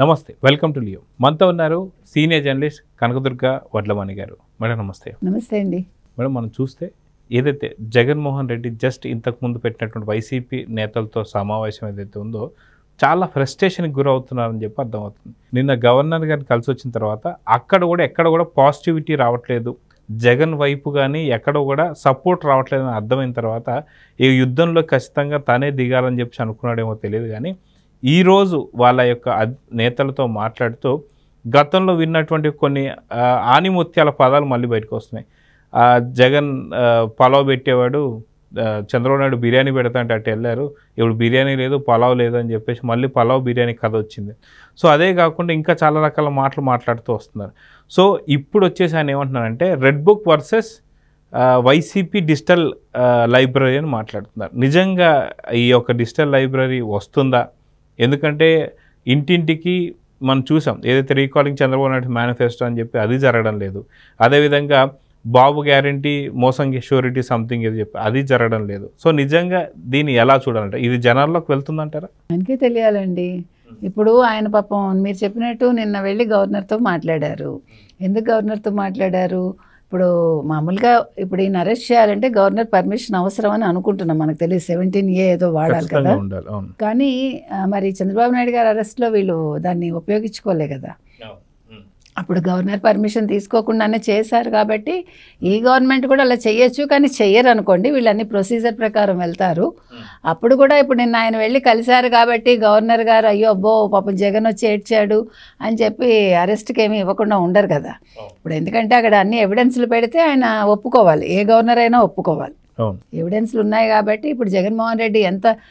నమస్తే, welcome to Leo. మనతో ఉన్నారు సీనియర్ జర్నలిస్ట్ కనకదుర్గ వడ్లమణి గారు. మేడం నమస్తే. నమస్తే అండి. మేడం, మనం చూస్తే ఏదైతే జగన్మోహన్ రెడ్డి జస్ట్ ఇంతకుముందు పెట్టినటువంటి వైసీపీ నేతలతో సమావేశం ఏదైతే ఉందో చాలా ఫ్రస్ట్రేషన్కి గురవుతున్నారని చెప్పి అర్థమవుతుంది. నిన్న గవర్నర్ గారిని కలిసి వచ్చిన తర్వాత ఎక్కడ కూడా పాజిటివిటీ రావట్లేదు, జగన్ వైపు కానీ ఎక్కడ కూడా సపోర్ట్ రావట్లేదని అర్థమైన తర్వాత ఈ యుద్ధంలో ఖచ్చితంగా తనే దిగాలని చెప్పి అనుకున్నాడేమో తెలియదు. కానీ ఈరోజు వాళ్ళ యొక్క నేతలతో మాట్లాడుతూ గతంలో విన్నటువంటి కొన్ని ఆనిముత్యాల పదాలు మళ్ళీ బయటకు వస్తున్నాయి. జగన్ పలావ్ పెట్టేవాడు, చంద్రబాబు నాయుడు బిర్యానీ పెడతా అంటే అటు వెళ్ళారు, ఇప్పుడు బిర్యానీ లేదు పలావ్ లేదు అని చెప్పేసి మళ్ళీ పలావ్ బిర్యానీ కథ వచ్చింది. సో అదే కాకుండా ఇంకా చాలా రకాల మాటలు మాట్లాడుతూ వస్తున్నారు. సో ఇప్పుడు వచ్చేసి ఆయన ఏమంటున్నారంటే red book versus YCP digital library అని మాట్లాడుతున్నారు. నిజంగా ఈ యొక్క డిజిటల్ లైబ్రరీ వస్తుందా? ఎందుకంటే ఇంటింటికి మనం చూసాం, ఏదైతే రీకాలింగ్ చంద్రబాబు నాయుడు మేనిఫెస్టో అని చెప్పి అది జరగడం లేదు. అదేవిధంగా బాబు గ్యారంటీ మోసం షూరిటీ సంథింగ్ ఏదో చెప్పి అది జరగడం లేదు. సో నిజంగా దీన్ని ఎలా చూడాలంటే ఇది జనాల్లోకి వెళ్తుందంటారా? ఆయనకే తెలియాలండి. ఇప్పుడు ఆయన పాపం మీరు చెప్పినట్టు నిన్న వెళ్ళి గవర్నర్తో మాట్లాడారు. ఎందుకు గవర్నర్తో మాట్లాడారు? ఇప్పుడు మామూలుగా ఇప్పుడు ఈయన అరెస్ట్ చేయాలంటే గవర్నర్ పర్మిషన్ అవసరం అని అనుకుంటున్నాం. మనకు తెలియదు 17A ఏదో వాడాలి కదా. కానీ మరి చంద్రబాబు నాయుడు గారి అరెస్ట్లో వీళ్ళు దాన్ని ఉపయోగించుకోలే కదా. అప్పుడు గవర్నర్ పర్మిషన్ తీసుకోకుండానే చేశారు కాబట్టి ఈ గవర్నమెంట్ కూడా అలా చెయ్యొచ్చు, కానీ చెయ్యరు అనుకోండి. వీళ్ళన్ని ప్రొసీజర్ ప్రకారం వెళ్తారు. అప్పుడు కూడా ఇప్పుడు నిన్న ఆయన వెళ్ళి కలిశారు కాబట్టి గవర్నర్ గారు అయ్యో అబ్బో పాపం జగన్ వచ్చి ఏడ్చాడు అని చెప్పి అరెస్ట్కి ఏమీ ఇవ్వకుండా ఉండరు కదా. ఇప్పుడు ఎందుకంటే అక్కడ అన్ని ఎవిడెన్స్లు పెడితే ఆయన ఒప్పుకోవాలి, ఏ గవర్నర్ అయినా ఒప్పుకోవాలి. ఎవిడెన్స్లు ఉన్నాయి కాబట్టి ఇప్పుడు జగన్మోహన్ రెడ్డి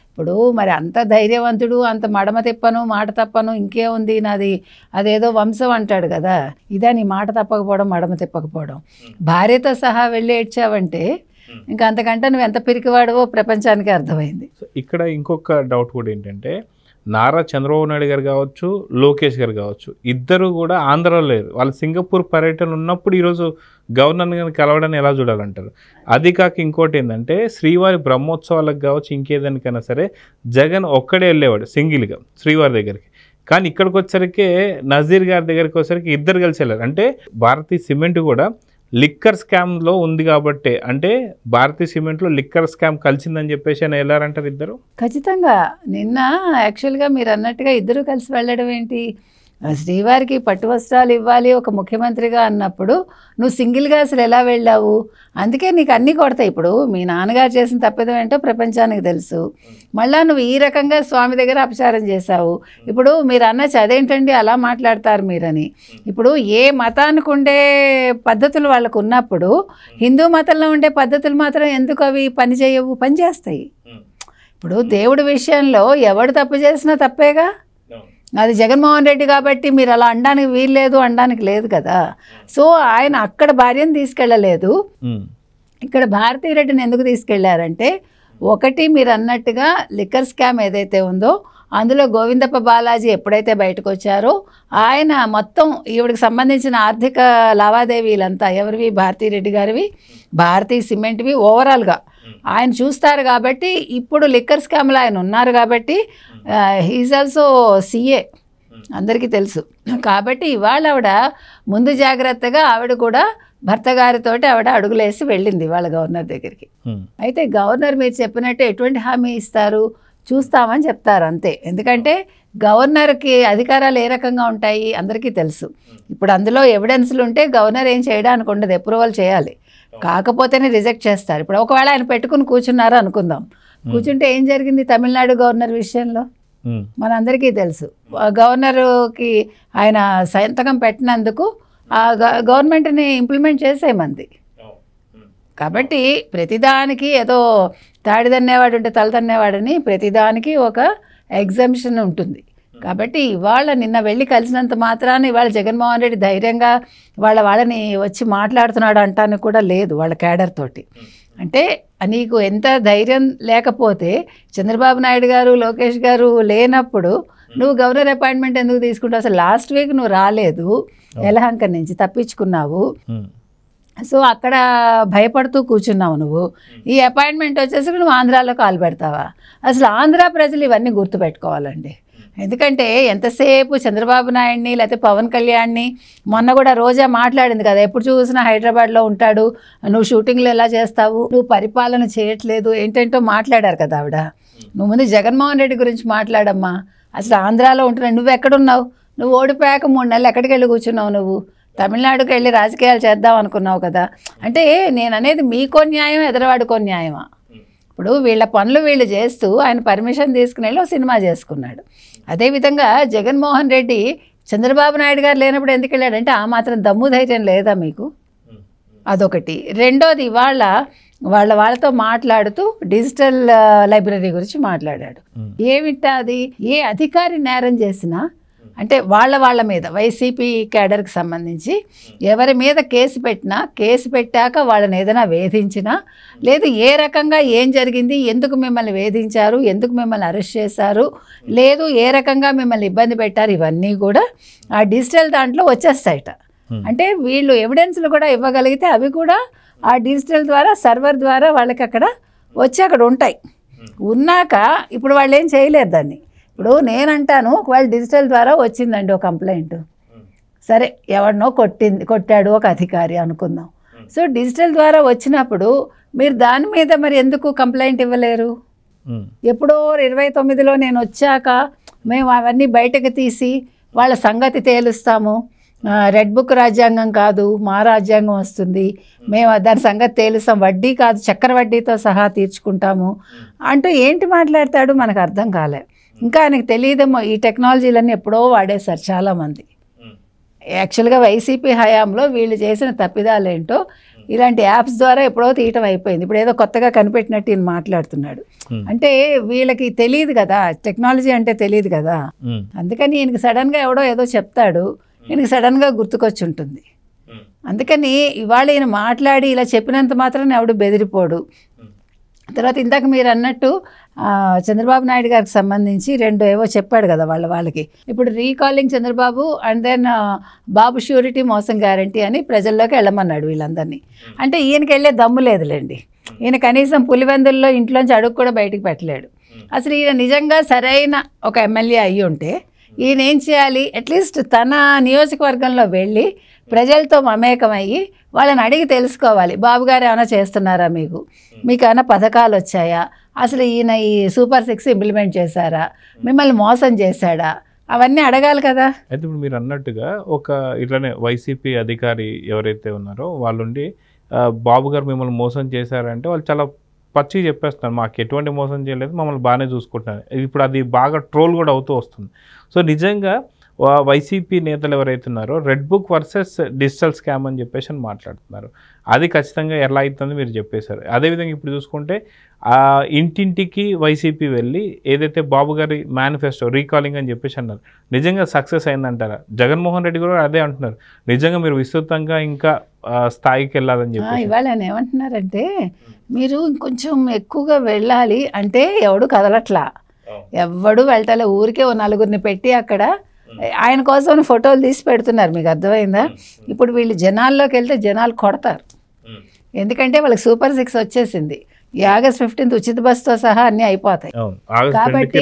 ఇప్పుడు మరి అంత ధైర్యవంతుడు, అంత మడమ తిప్పను మాట తప్పను ఇంకేముంది నాది అదేదో వంశం అంటాడు కదా. ఇదా నీ మాట తప్పకపోవడం మడమ తిప్పకపోవడం. భార్యతో సహా వెళ్ళి ఏడ్చావంటే ఇంకా అంతకంటే నువ్వు ఎంత పిరికివాడవో ప్రపంచానికి అర్థమైంది. ఇక్కడ ఇంకొక డౌట్ కూడా ఏంటంటే నారా చంద్రబాబు నాయుడు గారు కావచ్చు, లోకేష్ గారు కావచ్చు, ఇద్దరు కూడా ఆంధ్రాలో లేరు. వాళ్ళు సింగపూర్ పర్యటన ఉన్నప్పుడు ఈరోజు గవర్నర్ గారిని కలవడాన్ని ఎలా చూడాలంటారు? అది కాక ఇంకోటి ఏంటంటే శ్రీవారి బ్రహ్మోత్సవాలకు కావచ్చు ఇంకేదానికైనా సరే జగన్ ఒక్కడే వెళ్ళేవాడు సింగిల్గా శ్రీవారి దగ్గరికి. కానీ ఇక్కడికి వచ్చేసరికి నజీర్ గారి దగ్గరికి వచ్చేసరికి ఇద్దరు కలిసి వెళ్ళారు. అంటే భారతీయ సిమెంట్ కూడా లిక్కర్ స్కామ్లో ఉంది కాబట్టి, అంటే భారతీయ సిమెంట్లో లిక్కర్ స్కామ్ కలిసిందని చెప్పేసి ఆయన వెళ్ళారంటారు ఇద్దరు. ఖచ్చితంగా నిన్న యాక్చువల్గా మీరు అన్నట్టుగా ఇద్దరు కలిసి వెళ్ళడం ఏంటి? శ్రీవారికి పట్టు వస్త్రాలు ఇవ్వాలి ఒక ముఖ్యమంత్రిగా అన్నప్పుడు నువ్వు సింగిల్గా అసలు ఎలా వెళ్ళావు? అందుకే నీకు అన్నీ కొడతాయి. ఇప్పుడు మీ నాన్నగారు చేసిన తప్పిదం ఏంటో ప్రపంచానికి తెలుసు. మళ్ళీ నువ్వు ఈ రకంగా స్వామి దగ్గర అపచారం చేశావు. ఇప్పుడు మీరు అనొచ్చు అదేంటండి అలా మాట్లాడతారు మీరని. ఇప్పుడు ఏ మతానికి ఉండే పద్ధతులు వాళ్ళకు ఉన్నప్పుడు హిందూ మతంలో ఉండే పద్ధతులు మాత్రం ఎందుకు అవి పనిచేయవు? పనిచేస్తాయి. ఇప్పుడు దేవుడి విషయంలో ఎవడు తప్పు చేసినా తప్పేగా. అది జగన్మోహన్ రెడ్డి కాబట్టి మీరు అలా అనడానికి వీల్లేదు, అనడానికి లేదు కదా. సో ఆయన అక్కడ భార్యను తీసుకెళ్ళలేదు, ఇక్కడ భారతీ రెడ్డిని ఎందుకు తీసుకెళ్లారంటే ఒకటి మీరు అన్నట్టుగా లిక్కర్ స్కామ్ ఏదైతే ఉందో అందులో గోవిందప్ప బాలాజీ ఎప్పుడైతే బయటకు వచ్చారో ఆయన మొత్తం ఈవిడికి సంబంధించిన ఆర్థిక లావాదేవీలంతా ఎవరివి? భారతీ రెడ్డి గారివి, భారతీయ సిమెంట్వి ఓవరాల్గా ఆయన చూస్తారు కాబట్టి ఇప్పుడు లిక్కర్ స్కామ్లో ఆయన ఉన్నారు కాబట్టి హీఈస్ ఆల్సో CA అందరికీ తెలుసు. కాబట్టి ఇవాళ ఆవిడ ముందు జాగ్రత్తగా ఆవిడ కూడా భర్త గారితో ఆవిడ అడుగులేసి వెళ్ళింది వాళ్ళ గవర్నర్ దగ్గరికి. అయితే గవర్నర్ మీరు చెప్పినట్టు ఎటువంటి హామీ ఇస్తారు? చూస్తామని చెప్తారు అంతే. ఎందుకంటే గవర్నర్కి అధికారాలు ఏ రకంగా ఉంటాయి అందరికీ తెలుసు. ఇప్పుడు అందులో ఎవిడెన్స్లు ఉంటే గవర్నర్ ఏం చేయడానికి ఉండదు, అప్రూవల్ చేయాలి, కాకపోతేనే రిజెక్ట్ చేస్తారు. ఇప్పుడు ఒకవేళ ఆయన పెట్టుకుని కూర్చున్నారు అనుకుందాం, కూర్చుంటే ఏం జరిగింది తమిళనాడు గవర్నర్ విషయంలో మనందరికీ తెలుసు. గవర్నర్కి ఆయన సంతకం పెట్టినందుకు ఆ గవర్నమెంట్ని ఇంప్లిమెంట్ చేసేమంది. కాబట్టి ప్రతిదానికి ఏదో తాడి తన్నేవాడు ఉంటే తల తన్నేవాడని ప్రతిదానికి ఒక ఎగ్జంప్షన్ ఉంటుంది. కాబట్టి ఇవాళ నిన్న వెళ్ళి కలిసినంత మాత్రాన్ని ఇవాళ జగన్మోహన్ రెడ్డి ధైర్యంగా వాళ్ళని వచ్చి మాట్లాడుతున్నాడు అంటానికి కూడా లేదు వాళ్ళ క్యాడర్ తోటి. అంటే నీకు ఎంత ధైర్యం లేకపోతే చంద్రబాబు నాయుడు గారు లోకేష్ గారు లేనప్పుడు నువ్వు గవర్నర్ అపాయింట్మెంట్ ఎందుకు తీసుకుంటావు? అసలు లాస్ట్ వీక్ నువ్వు రాలేదు, యలహంక నుంచి తప్పించుకున్నావు. సో అక్కడ భయపడుతూ కూర్చున్నావు నువ్వు. ఈ అపాయింట్మెంట్ వచ్చేసి నువ్వు ఆంధ్రాలో కాలు పెడతావా? అసలు ఆంధ్ర ప్రజలు ఇవన్నీ గుర్తుపెట్టుకోవాలండి. ఎందుకంటే ఎంతసేపు చంద్రబాబు నాయుడిని లేకపోతే పవన్ కళ్యాణ్ని, మొన్న కూడా రోజా మాట్లాడింది కదా, ఎప్పుడు చూసినా హైదరాబాద్లో ఉంటాడు, నువ్వు షూటింగ్లు ఎలా చేస్తావు, నువ్వు పరిపాలన చేయట్లేదు, ఏంటంటో మాట్లాడారు కదా ఆవిడ. నువ్వు ముందు జగన్మోహన్ రెడ్డి గురించి మాట్లాడమ్మా. అసలు ఆంధ్రాలో ఉంటున్నావు, నువ్వు ఎక్కడున్నావు? నువ్వు ఓడిపోయాక 3 నెలలు ఎక్కడికి వెళ్ళి కూర్చున్నావు? నువ్వు తమిళనాడుకి వెళ్ళి రాజకీయాలు చేద్దాం అనుకున్నావు కదా. అంటే నేను అనేది మీకో న్యాయం, ఎదరవాడికో న్యాయమా? ఇప్పుడు వీళ్ళ పనులు వీళ్ళు చేస్తూ ఆయన పర్మిషన్ తీసుకుని వెళ్ళి సినిమా చేసుకున్నాడు. అదేవిధంగా జగన్మోహన్ రెడ్డి చంద్రబాబు నాయుడు గారు లేనప్పుడు ఎందుకు వెళ్ళాడంటే ఆ మాత్రం దమ్ము ధైర్యం లేదా మీకు? అదొకటి. రెండోది, వాళ్ళతో మాట్లాడుతూ డిజిటల్ లైబ్రరీ గురించి మాట్లాడాడు. ఏమిటా అది? ఏ అధికారి నేరం చేసినా అంటే వాళ్ళ మీద వైసీపీ క్యాడర్కి సంబంధించి ఎవరి మీద కేసు పెట్టినా, కేసు పెట్టాక వాళ్ళని ఏదైనా వేధించినా, లేదు ఏ రకంగా ఏం జరిగింది, ఎందుకు మిమ్మల్ని వేధించారు, ఎందుకు మిమ్మల్ని అరెస్ట్ చేశారు, లేదు ఏ రకంగా మిమ్మల్ని ఇబ్బంది పెట్టారు, ఇవన్నీ కూడా ఆ డిజిటల్ దాంట్లో వచ్చేస్తాయట. అంటే వీళ్ళు ఎవిడెన్స్లు కూడా ఇవ్వగలిగితే అవి కూడా ఆ డిజిటల్ ద్వారా, సర్వర్ ద్వారా వాళ్ళకి అక్కడ వచ్చి అక్కడ ఉంటాయి. ఉన్నాక ఇప్పుడు వాళ్ళు ఏం చేయలేరు దాన్ని. ఇప్పుడు నేనంటాను, ఒకవేళ డిజిటల్ ద్వారా వచ్చిందండి ఒక కంప్లైంట్, సరే ఎవరినో కొట్టాడు ఒక అధికారి అనుకుందాం. సో డిజిటల్ ద్వారా వచ్చినప్పుడు మీరు దాని మీద మరి ఎందుకు కంప్లైంట్ ఇవ్వలేరు? ఎప్పుడో 29లో నేను వచ్చాక మేము అవన్నీ బయటకు తీసి వాళ్ళ సంగతి తేలుస్తాము, రెడ్ బుక్ రాజ్యాంగం కాదు మా రాజ్యాంగం వస్తుంది, మేము దాని సంగతి తేలుస్తాం, వడ్డీ కాదు చక్రవడ్డీతో సహా తీర్చుకుంటాము అంటూ ఏంటి మాట్లాడతాడు మనకు అర్థం కాలే. ఇంకా ఆయనకు తెలియదేమో ఈ టెక్నాలజీలన్నీ ఎప్పుడో వాడేశారు చాలామంది. యాక్చువల్గా వైసీపీ హయాంలో వీళ్ళు చేసిన తప్పిదాలు ఏంటో ఇలాంటి యాప్స్ ద్వారా ఎప్పుడో తీయటం అయిపోయింది. ఇప్పుడు ఏదో కొత్తగా కనిపెట్టినట్టు ఈయన మాట్లాడుతున్నాడు. అంటే వీళ్ళకి తెలియదు కదా, టెక్నాలజీ అంటే తెలియదు కదా. అందుకని ఈయనకి సడన్గా ఎవడో ఏదో చెప్తాడు, ఈయనకి సడన్గా గుర్తుకొచ్చి ఉంటుంది. అందుకని ఇవాళ ఈయన మాట్లాడి ఇలా చెప్పినంత మాత్రాన ఎవడు బెదిరిపోడు. తర్వాత ఇందాక మీరు అన్నట్టు చంద్రబాబు నాయుడు గారికి సంబంధించి 2 ఏవో చెప్పాడు కదా వాళ్ళకి. ఇప్పుడు recalling Chandrababu and then Babu surety మోసం గ్యారంటీ అని ప్రజల్లోకి వెళ్ళమన్నాడు వీళ్ళందరినీ. అంటే ఈయనకి వెళ్ళే దమ్ము లేదులేండి. ఈయన కనీసం పులివెందుల్లో ఇంట్లోంచి అడుగు కూడా బయటికి పెట్టలేడు. అసలు ఈయన నిజంగా సరైన ఒక ఎమ్మెల్యే అయ్యి ఉంటే ఈయన ఏం చేయాలి? అట్లీస్ట్ తన నియోజకవర్గంలో వెళ్ళి ప్రజలతో మమేకమయ్యి వాళ్ళని అడిగి తెలుసుకోవాలి, బాబు గారు ఏమైనా చేస్తున్నారా, మీకు ఏమైనా పథకాలు వచ్చాయా, అసలు ఈయన ఈ సూపర్ 6 ఇంప్లిమెంట్ చేశారా, మిమ్మల్ని మోసం చేశాడా, అవన్నీ అడగాలి కదా. అయితే ఇప్పుడు మీరు అన్నట్టుగా ఒక ఇట్లానే వైసీపీ అధికారి ఎవరైతే ఉన్నారో వాళ్ళుండి బాబు గారు మిమ్మల్ని మోసం చేశారంటే వాళ్ళు చాలా పచ్చి చెప్పేస్తున్నారు, మాకు ఎటువంటి మోసం చేయలేదు, మమ్మల్ని బాగానే చూసుకుంటున్నారు. ఇప్పుడు అది బాగా ట్రోల్ కూడా అవుతూ వస్తుంది. సో నిజంగా వైసీపీ నేతలు ఎవరైతే ఉన్నారో red book versus digital scam అని చెప్పేసి మాట్లాడుతున్నారు. అది ఖచ్చితంగా ఎలా అవుతుందో మీరు చెప్పేశారు. అదేవిధంగా ఇప్పుడు చూసుకుంటే ఇంటింటికి వైసీపీ వెళ్ళి ఏదైతే బాబు గారి మేనిఫెస్టో రీకాలింగ్ అని చెప్పేసి అన్నారు, నిజంగా సక్సెస్ అయిందంటారా? జగన్మోహన్ రెడ్డి కూడా అదే అంటున్నారు, నిజంగా మీరు విస్తృతంగా ఇంకా స్థాయికి వెళ్ళాలని చెప్పి. ఇవాళ ఆయన ఏమంటున్నారంటే మీరు ఇంకొంచెం ఎక్కువగా వెళ్ళాలి అంటే ఎవడు కదలట్లా, ఎవడు వెళ్ళటలే, ఊరికే 4 పెట్టి అక్కడ ఆయన కోసం ఫోటోలు తీసి పెడుతున్నారు. మీకు అర్థమైందా? ఇప్పుడు వీళ్ళు జనాల్లోకి వెళ్తే జనాలు కొడతారు, ఎందుకంటే వాళ్ళకి సూపర్ 6 వచ్చేసింది. ఈ ఆగస్ట్ 15 ఉచిత బస్సుతో సహా అన్నీ అయిపోతాయి కాబట్టి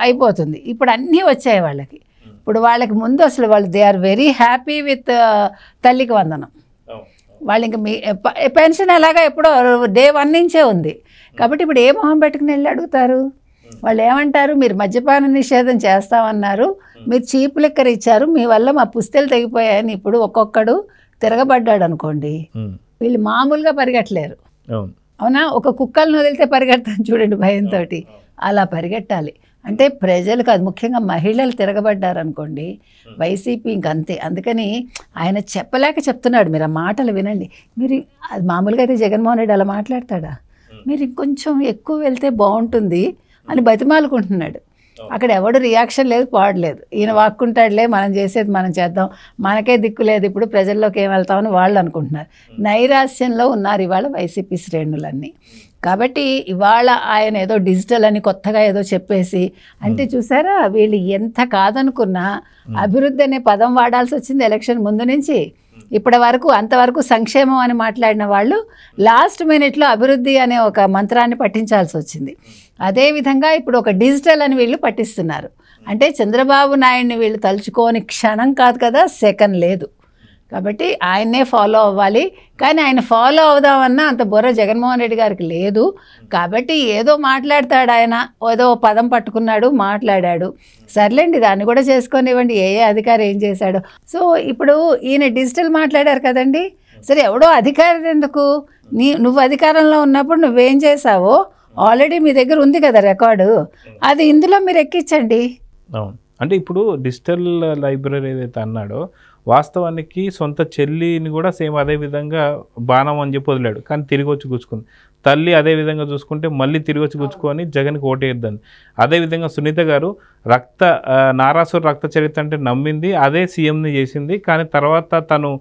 అయిపోతుంది. ఇప్పుడు అన్నీ వచ్చాయి వాళ్ళకి. ఇప్పుడు వాళ్ళకి ముందు అసలు వాళ్ళు they are very happy with Thalliki Vandanam. వాళ్ళు ఇంకా మీ పెన్షన్ ఎలాగా ఎప్పుడో డే 1 నుంచే ఉంది కాబట్టి ఇప్పుడు ఏ మొహం పెట్టుకుని వెళ్ళి అడుగుతారు? వాళ్ళు ఏమంటారు, మీరు మద్యపాన నిషేధం చేస్తామన్నారు, మీరు చీప్ లిక్కర్ ఇచ్చారు, మీ వల్ల మా పుస్తలు తెగిపోయాయని ఇప్పుడు ఒక్కొక్కడు తిరగబడ్డాడు అనుకోండి, వీళ్ళు మామూలుగా పరిగెట్టలేరు. అవునా? ఒక కుక్కలను వదిలితే పరిగెడతాను చూడండి భయంతో, అలా పరిగెట్టాలి. అంటే ప్రజలు కాదు, ముఖ్యంగా మహిళలు తిరగబడ్డారనుకోండి వైసీపీ ఇంకంతే. అందుకని ఆయన చెప్పలేక చెప్తున్నాడు, మీరు ఆ మాటలు వినండి. మీరు అది మామూలుగా అయితే జగన్మోహన్ రెడ్డి అలా మాట్లాడతాడా? మీరు ఇంకొంచెం ఎక్కువ వెళ్తే బాగుంటుంది అని బతిమాలుకుంటున్నాడు. అక్కడ ఎవడు రియాక్షన్ లేదు, పాడలేదు. ఈయన వాక్కుంటాడులే, మనం చేసేది మనం చేద్దాం, మనకే దిక్కు లేదు, ఇప్పుడు ప్రజల్లోకి ఏం వెళ్తామని వాళ్ళు అనుకుంటున్నారు. నైరాశ్యంలో ఉన్నారు ఇవాళ వైసీపీ శ్రేణులన్నీ. కాబట్టి ఇవాళ ఆయన ఏదో డిజిటల్ అని కొత్తగా ఏదో చెప్పేసి అంటే చూసారా, వీళ్ళు ఎంత కాదనుకున్నా అభివృద్ధి అనే పదం వాడాల్సి వచ్చింది ఎలక్షన్ ముందు నుంచి ఇప్పటి వరకు. అంతవరకు సంక్షేమం అని మాట్లాడిన వాళ్ళు లాస్ట్ మినిట్లో అభివృద్ధి అనే ఒక మంత్రాన్ని పట్టించాల్సి వచ్చింది. అదేవిధంగా ఇప్పుడు ఒక డిజిటల్ అని వీళ్ళు పట్టిస్తున్నారు. అంటే చంద్రబాబు నాయుడిని వీళ్ళు తలుచుకోని క్షణం కాదు కదా, సెకండ్ లేదు. కాబట్టి ఆయన్నే ఫాలో అవ్వాలి. కానీ ఆయన ఫాలో అవుదామన్నా అంత బుర్ర జగన్మోహన్ రెడ్డి గారికి లేదు. కాబట్టి ఏదో మాట్లాడతాడు ఆయన, ఏదో పదం పట్టుకున్నాడు, మాట్లాడాడు, సర్లేండి దాన్ని కూడా చేసుకొనివ్వండి, ఏ అధికారి ఏం చేశాడు. సో ఇప్పుడు ఈయన డిజిటల్ మాట్లాడారు కదండి, సరే ఎవడో అధికారి ఎందుకు, నువ్వు అధికారంలో ఉన్నప్పుడు నువ్వేం చేసావో ఆల్రెడీ మీ దగ్గర ఉంది కదా రికార్డు, అది ఇందులో మీరు ఎక్కించండి. అవును, అంటే ఇప్పుడు డిజిటల్ లైబ్రరీ ఏదైతే అన్నాడో వాస్తవానికి సొంత చెల్లిని కూడా సేమ్ అదే విధంగా బాణం అని చెప్పి వదిలాడు, కానీ తిరిగి వచ్చి గుచ్చుకుంది. తల్లి అదే విధంగా చూసుకుంటే మళ్ళీ తిరిగి వచ్చి గుచ్చుకొని జగన్కి ఓటేద్దని. అదేవిధంగా సునీత గారు నారాసుర రక్త చరిత్ర అంటే నమ్మింది, అదే సీఎంని చేసింది. కానీ తర్వాత తను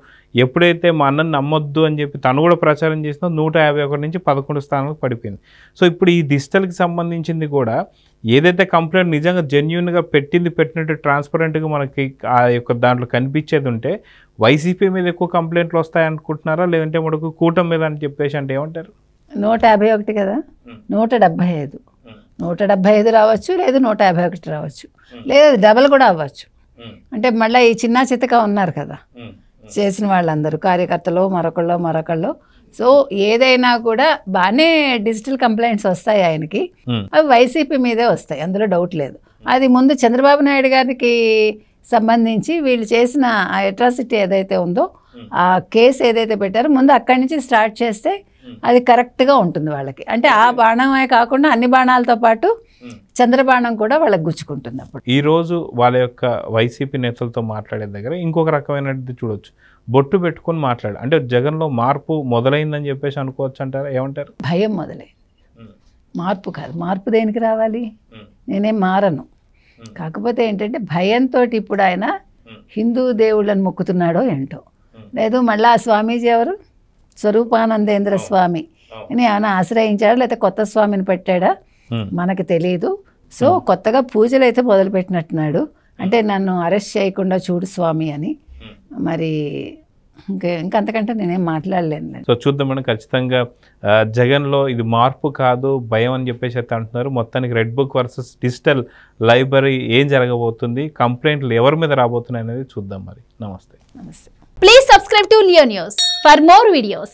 ఎప్పుడైతే మా అన్నని నమ్మొద్దు అని చెప్పి తను కూడా ప్రచారం చేసిందో 151 నుంచి 11 స్థానాలకు పడిపోయింది. సో ఇప్పుడు ఈ డిజిటల్కి సంబంధించింది కూడా ఏదైతే కంప్లైంట్ నిజంగా జెన్యున్గా పెట్టినట్టు ట్రాన్స్పరెంట్గా మనకి ఆ యొక్క దాంట్లో కనిపించేది ఉంటే వైసీపీ మీద ఎక్కువ కంప్లైంట్లు వస్తాయనుకుంటున్నారా, లేదంటే మనకు కూటమి మీద అని చెప్పేసి అంటే ఏమంటారు? 151 కదా, 175, 175 రావచ్చు, లేదు 151 రావచ్చు, లేదు డబల్ కూడా అవ్వచ్చు. అంటే మళ్ళీ ఈ చిన్న చితక ఉన్నారు కదా చేసిన వాళ్ళందరూ, కార్యకర్తలు మరొకళ్ళు. సో ఏదైనా కూడా బాగానే డిజిటల్ కంప్లైంట్స్ వస్తాయి ఆయనకి, అవి వైసీపీ మీదే వస్తాయి, అందులో డౌట్ లేదు. అది ముందు చంద్రబాబు నాయుడు గారికి సంబంధించి వీళ్ళు చేసిన ఆ అట్రాసిటీ ఏదైతే ఉందో, ఆ కేసు ఏదైతే పెట్టారో ముందు అక్కడి నుంచి స్టార్ట్ చేస్తే అది కరెక్ట్గా ఉంటుంది వాళ్ళకి. అంటే ఆ బాణమే కాకుండా అన్ని బాణాలతో పాటు చంద్రబాణం కూడా వాళ్ళకి గుచ్చుకుంటుంది. అప్పుడు ఈరోజు వాళ్ళ యొక్క వైసీపీ నేతలతో మాట్లాడే దగ్గర ఇంకొక రకమైనది చూడొచ్చు, బొట్టు పెట్టుకొని మాట్లాడు, అంటే జగన్లో మార్పు మొదలైందని చెప్పేసి అనుకోవచ్చు అంటారా, ఏమంటారు? భయం మొదలైంది, మార్పు కాదు. మార్పు దేనికి రావాలి, నేనేం మారను. కాకపోతే ఏంటంటే భయంతో ఇప్పుడు ఆయన హిందూ దేవుళ్ళని మొక్కుతున్నాడో ఏంటో, లేదు మళ్ళీ ఆ స్వామీజీ ఎవరు స్వరూపానందేంద్ర స్వామి అని ఆయన ఆశ్రయించాడా, లేకపోతే కొత్త స్వామిని పెట్టాడా మనకు తెలియదు. సో కొత్తగా పూజలు అయితే మొదలుపెట్టినట్టున్నాడు, అంటే నన్ను అరెస్ట్ చేయకుండా చూడు స్వామి అని. మరి ఇంకంతకంటే నేనేం మాట్లాడలేను. సో చూద్దాం మేడం, ఖచ్చితంగా జగన్లో ఇది మార్పు కాదు భయం అని చెప్పేసి అయితే అంటున్నారు. మొత్తానికి red book versus digital library ఏం జరగబోతుంది, కంప్లైంట్లు ఎవరి మీద రాబోతున్నాయి అనేది చూద్దాం. మరి నమస్తే. నమస్తే. Please subscribe to Leo News for more videos.